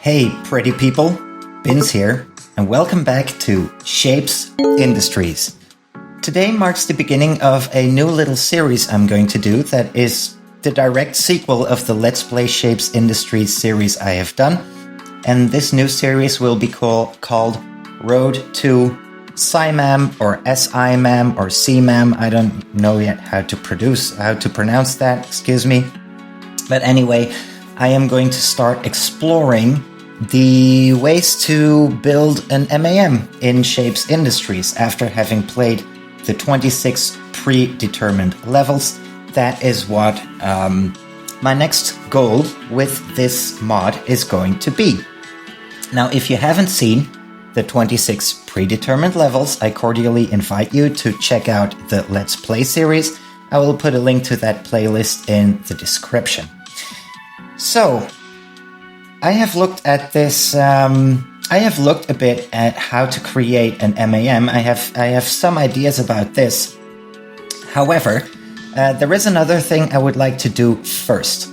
Hey, pretty people, Binz here, and welcome back to Shapez Industries. Today marks the beginning of a new little series I'm going to do that is the direct sequel of the Let's Play Shapez Industries series I have done, and this new series will be called Road to SIMAM or SIMAM or CMAM. I don't know yet how to pronounce that, excuse me. But anyway, I am going to start exploring the ways to build an MAM in Shapez Industries after having played the 26 predetermined levels. That is what my next goal with this mod is going to be. Now, if you haven't seen the 26 predetermined levels, I cordially invite you to check out the Let's Play series. I will put a link to that playlist in the description. So, I have looked at this, I have looked a bit at how to create an MAM. I have some ideas about this. However, there is another thing I would like to do first.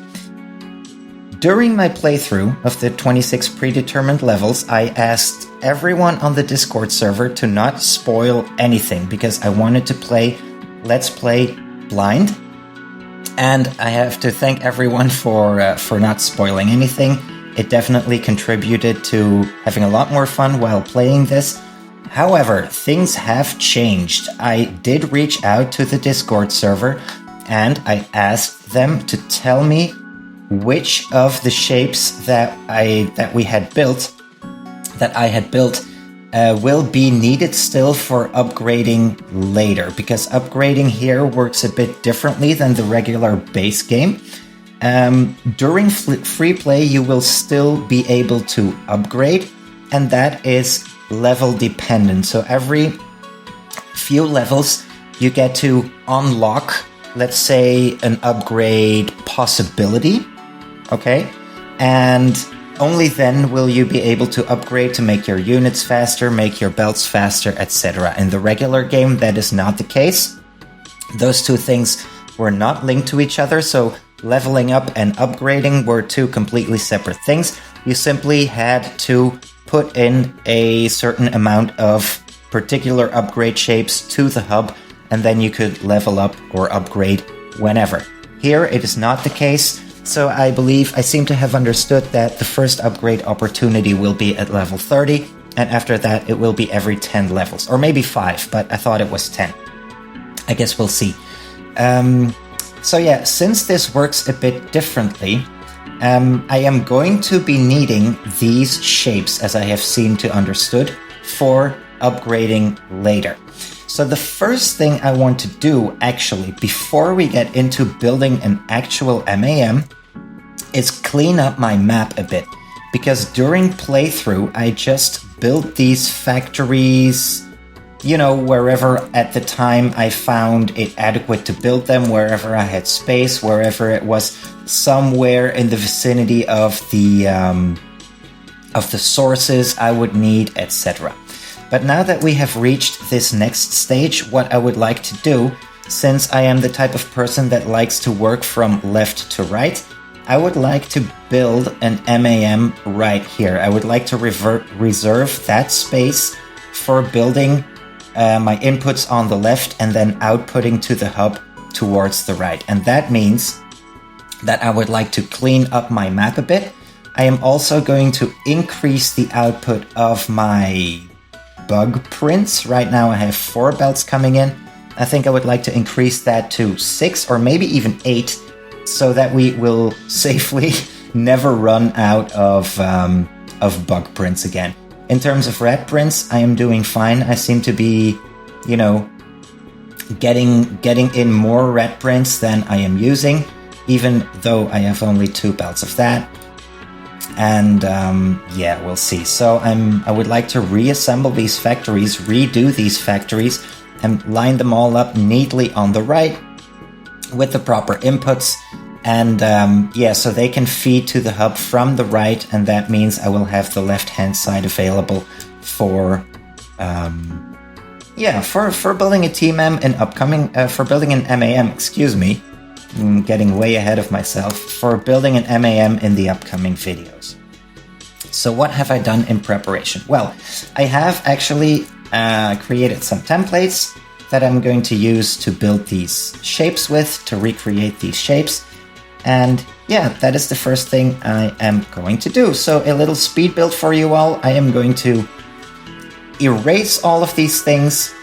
During my playthrough of the 26 predetermined levels, I asked everyone on the Discord server to not spoil anything because I wanted to play Let's Play blind. And I have to thank everyone for not spoiling anything. It definitely contributed to having a lot more fun while playing this. However, things have changed. I did reach out to the Discord server and I asked them to tell me which of the shapes that I had built will be needed still for upgrading later, because upgrading here works a bit differently than the regular base game. During free play, you will still be able to upgrade, and that is level dependent. So every few levels, you get to unlock, let's say, an upgrade possibility, okay? And only then will you be able to upgrade to make your units faster, make your belts faster, etc. In the regular game, that is not the case. Those two things were not linked to each other, so leveling up and upgrading were two completely separate things. You simply had to put in a certain amount of particular upgrade shapes to the hub, and then you could level up or upgrade whenever. Here, it is not the case. So I seem to have understood that the first upgrade opportunity will be at level 30, and after that it will be every 10 levels, or maybe 5, but I thought it was 10. I guess we'll see. So yeah, since this works a bit differently, I am going to be needing these shapes, as I have seemed to understood, for upgrading later. So the first thing I want to do, actually, before we get into building an actual MAM, is clean up my map a bit. Because during playthrough, I just built these factories, you know, wherever at the time I found it adequate to build them, wherever I had space, wherever it was somewhere in the vicinity of the sources I would need, etc. But now that we have reached this next stage, what I would like to do, since I am the type of person that likes to work from left to right, I would like to build an MAM right here. I would like to reserve that space for building my inputs on the left and then outputting to the hub towards the right. And that means that I would like to clean up my map a bit. I am also going to increase the output of my bug prints. Right now I have 4 belts coming in. I think I would like to increase that to 6 or maybe even 8, so that we will safely never run out of bug prints again. In terms of red prints, I am doing fine. I seem to be, you know, getting in more red prints than I am using, even though I have only 2 belts of that. And yeah, we'll see. So I would like to reassemble these factories, redo these factories, and line them all up neatly on the right with the proper inputs. And yeah, so they can feed to the hub from the right, and that means I will have the left-hand side available for building a TMAM and for building an MAM. Excuse me, I'm getting way ahead of myself. For building an MAM in the upcoming videos. So what have I done in preparation? Well, I have actually created some templates that I'm going to use to build these shapes with, to recreate these shapes. And yeah, that is the first thing I am going to do. So a little speed build for you all. I am going to erase all of these things.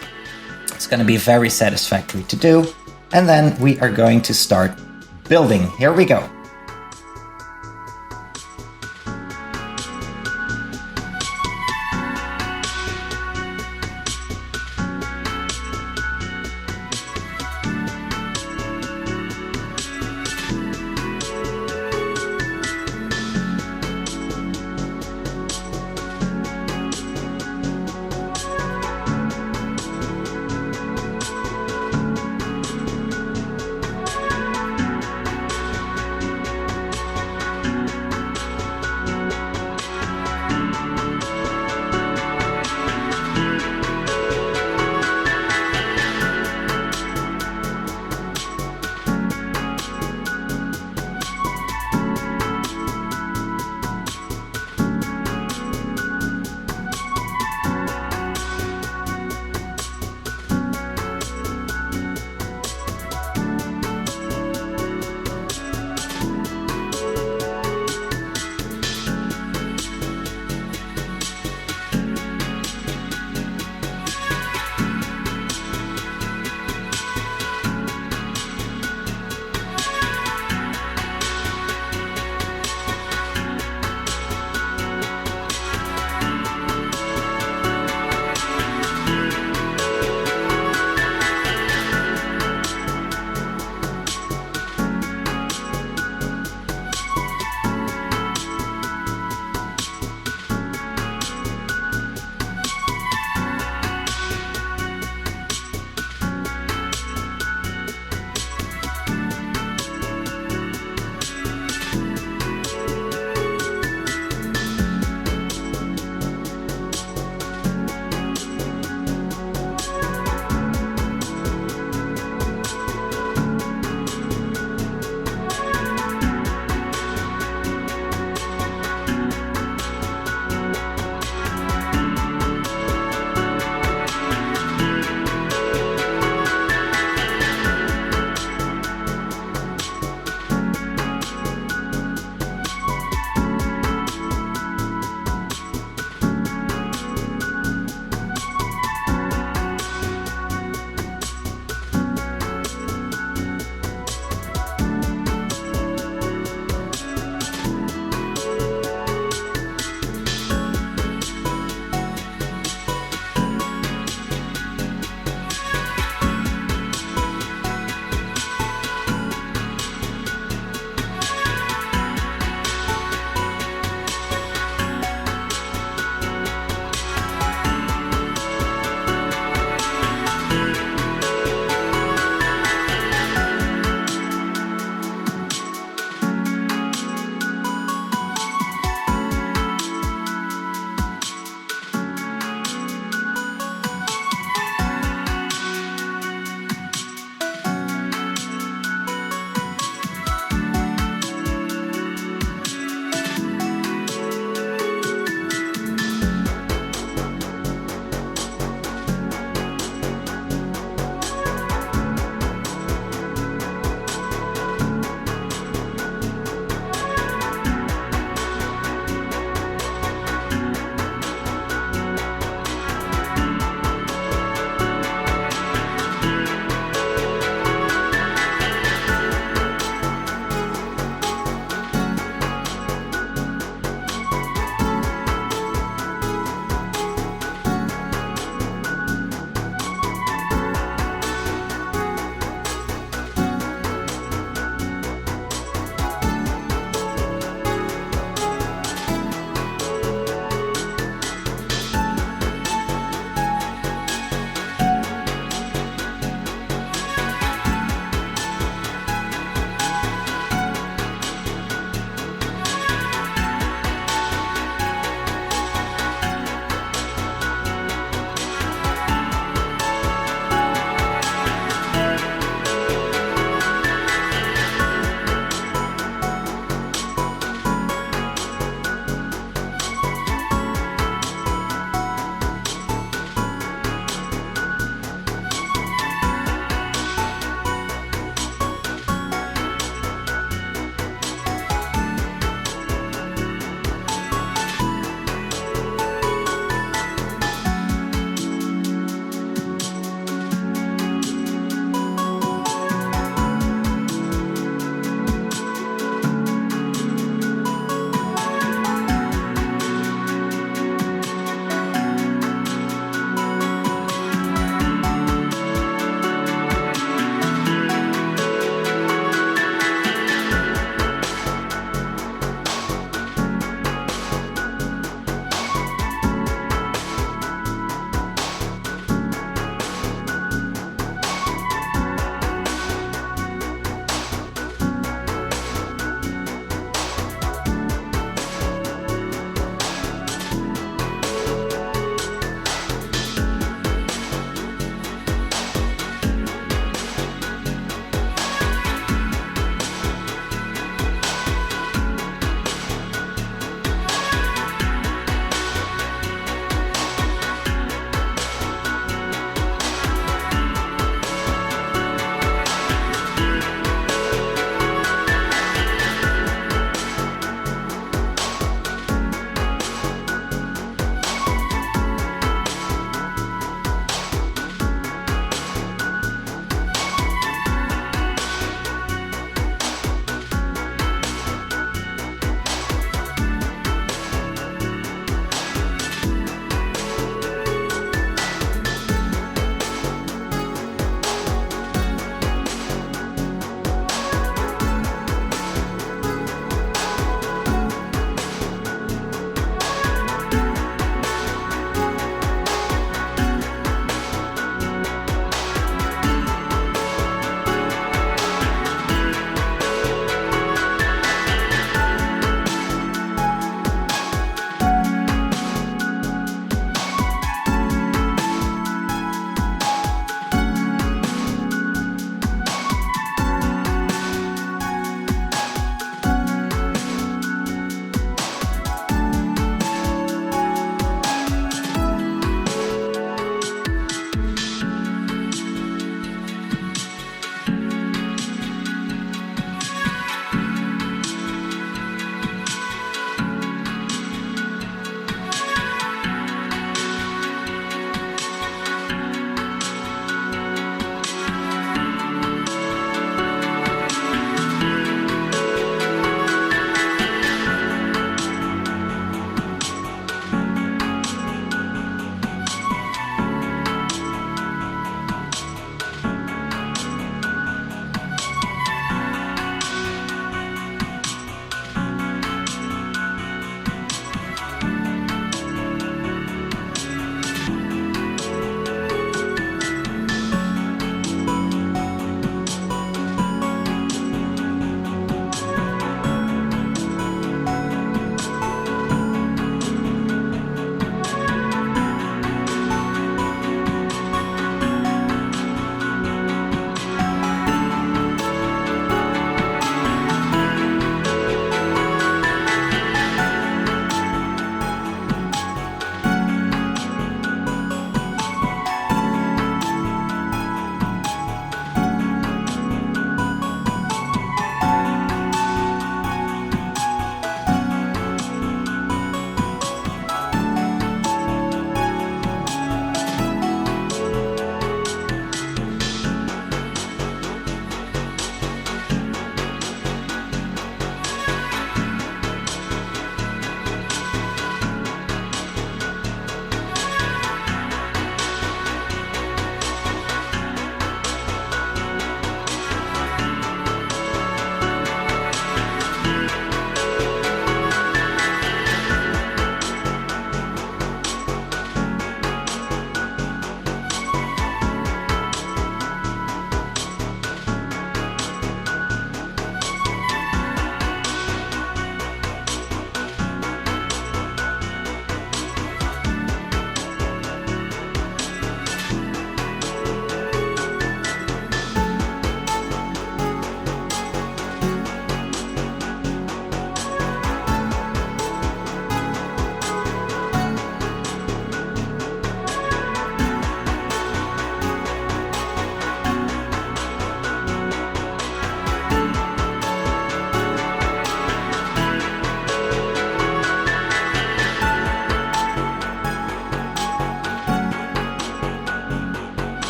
It's going to be very satisfactory to do. And then we are going to start building. Here we go.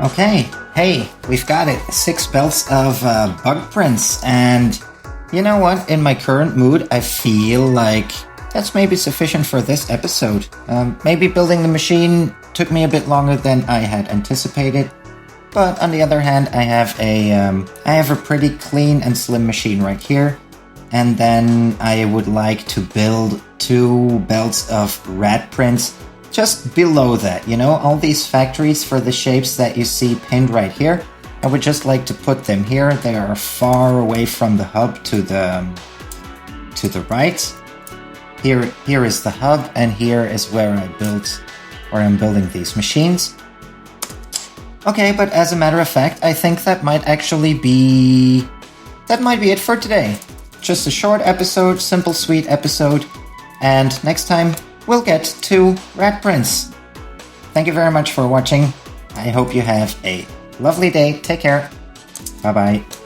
Okay, hey, we've got it. 6 belts of bug prints, and you know what? In my current mood, I feel like that's maybe sufficient for this episode. Maybe building the machine took me a bit longer than I had anticipated, but on the other hand, I have a pretty clean and slim machine right here, and then I would like to build 2 belts of rad prints just below that, all these factories for the shapes that you see pinned right here. I would just like to put them here. They are far away from the hub to the right. Here is the hub, and here is where I'm building these machines. Okay, but as a matter of fact, I think that might be it for today. Just a short episode, simple, sweet episode, and next time we'll get to rad prints. Thank you very much for watching. I hope you have a lovely day. Take care. Bye-bye.